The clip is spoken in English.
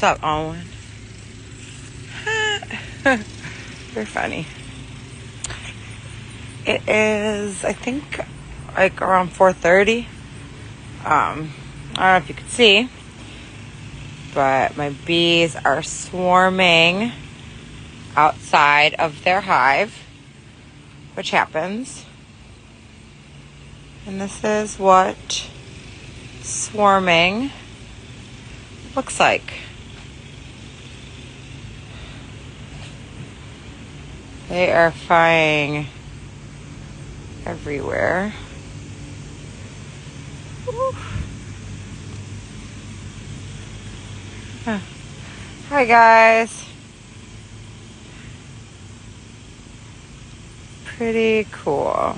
What's up, Owen? You're funny. It is, I think, like around 4:30. I don't know if you could see, but my bees are swarming outside of their hive, which happens. And this is what swarming looks like. They are flying everywhere. Hi guys. Pretty cool.